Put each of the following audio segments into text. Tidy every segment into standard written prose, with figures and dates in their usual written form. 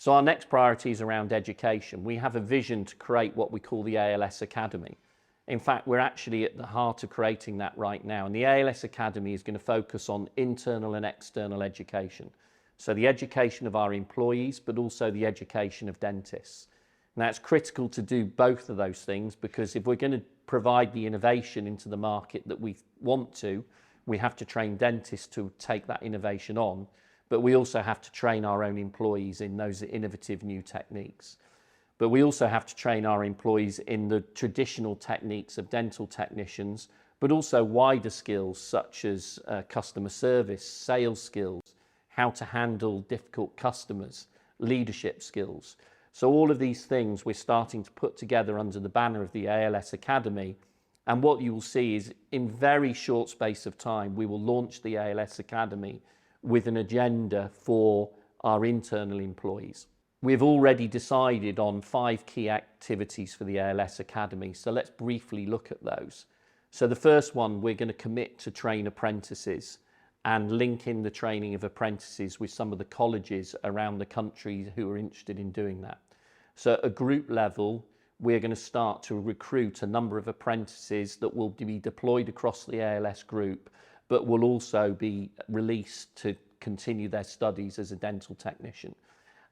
So our next priority is around education. We have a vision to create what we call the ALS Academy. In fact, we're actually at the heart of creating that right now. And the ALS Academy is going to focus on internal and external education. So the education of our employees, but also the education of dentists. Now, it's critical to do both of those things, because if we're going to provide the innovation into the market that we want to, we have to train dentists to take that innovation on, but we also have to train our own employees in those innovative new techniques. But we also have to train our employees in the traditional techniques of dental technicians, but also wider skills such as customer service, sales skills, how to handle difficult customers, leadership skills. So all of these things we're starting to put together under the banner of the ALS Academy. And what you will see is in very short space of time, we will launch the ALS Academy with an agenda for our internal employees. We've already decided on 5 key activities for the ALS Academy. So let's briefly look at those. So the first one, we're going to commit to train apprentices and link in the training of apprentices with some of the colleges around the country who are interested in doing that. So at a group level, we're going to start to recruit a number of apprentices that will be deployed across the ALS group, but will also be released to continue their studies as a dental technician.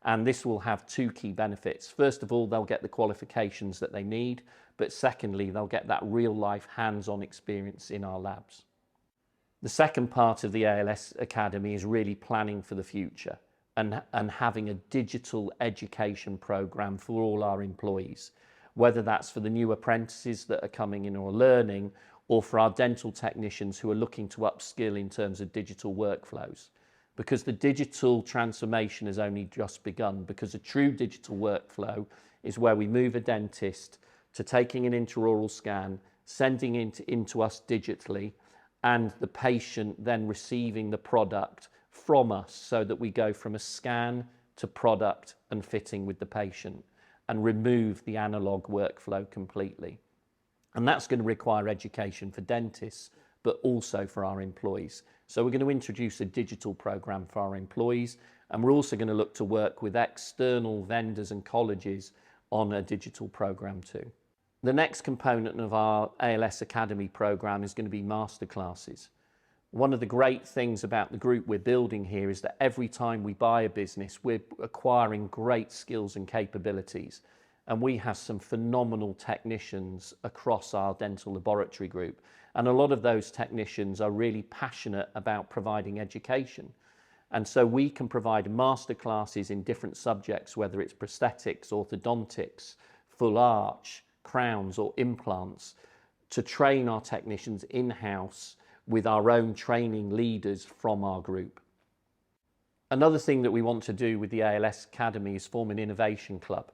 And this will have 2 key benefits. First of all, they'll get the qualifications that they need, but secondly, they'll get that real life hands-on experience in our labs. The second part of the ALS Academy is really planning for the future and having a digital education program for all our employees, whether that's for the new apprentices that are coming in or learning, or for our dental technicians who are looking to upskill in terms of digital workflows. Because the digital transformation has only just begun, because a true digital workflow is where we move a dentist to taking an intraoral scan, sending it into us digitally, and the patient then receiving the product from us, so that we go from a scan to product and fitting with the patient and remove the analog workflow completely. And that's going to require education for dentists, but also for our employees. So we're going to introduce a digital program for our employees, and we're also going to look to work with external vendors and colleges on a digital program too. The next component of our ALS Academy program is going to be masterclasses. One of the great things about the group we're building here is that every time we buy a business, we're acquiring great skills and capabilities. And we have some phenomenal technicians across our dental laboratory group. And a lot of those technicians are really passionate about providing education. And so we can provide masterclasses in different subjects, whether it's prosthetics, orthodontics, full arch, crowns or implants, to train our technicians in-house with our own training leaders from our group. Another thing that we want to do with the ALS Academy is form an innovation club.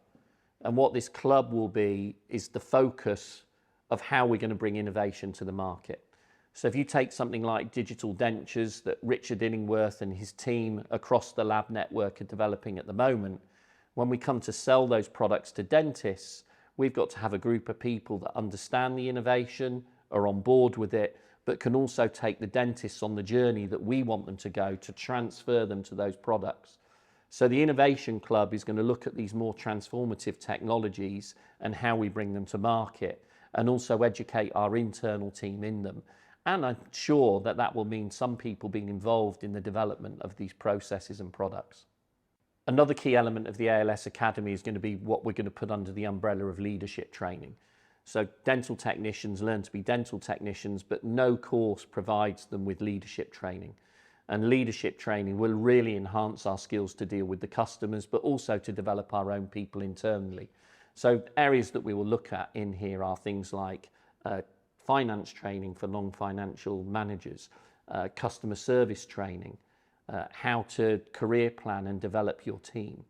And what this club will be is the focus of how we're going to bring innovation to the market. So if you take something like digital dentures that Richard Illingworth and his team across the lab network are developing at the moment, when we come to sell those products to dentists, we've got to have a group of people that understand the innovation, are on board with it, but can also take the dentists on the journey that we want them to go to transfer them to those products. So the Innovation Club is going to look at these more transformative technologies and how we bring them to market, and also educate our internal team in them. And I'm sure that that will mean some people being involved in the development of these processes and products. Another key element of the ALS Academy is going to be what we're going to put under the umbrella of leadership training. So dental technicians learn to be dental technicians, but no course provides them with leadership training. And leadership training will really enhance our skills to deal with the customers, but also to develop our own people internally. So areas that we will look at in here are things like finance training for non-financial managers, customer service training, how to career plan and develop your team.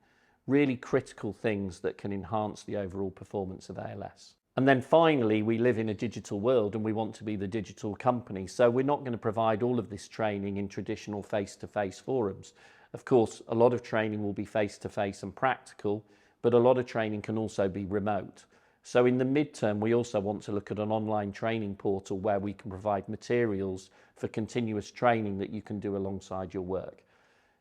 Really critical things that can enhance the overall performance of ALS. And then finally, we live in a digital world and we want to be the digital company. So we're not going to provide all of this training in traditional face-to-face forums. Of course, a lot of training will be face-to-face and practical, but a lot of training can also be remote. So in the midterm, we also want to look at an online training portal where we can provide materials for continuous training that you can do alongside your work.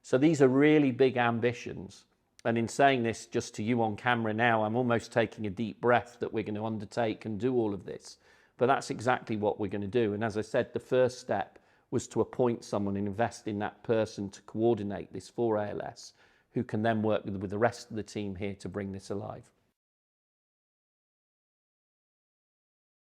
So these are really big ambitions. And in saying this just to you on camera now, I'm almost taking a deep breath that we're going to undertake and do all of this. But that's exactly what we're going to do. And as I said, the first step was to appoint someone and invest in that person to coordinate this for ALS, who can then work with the rest of the team here to bring this alive.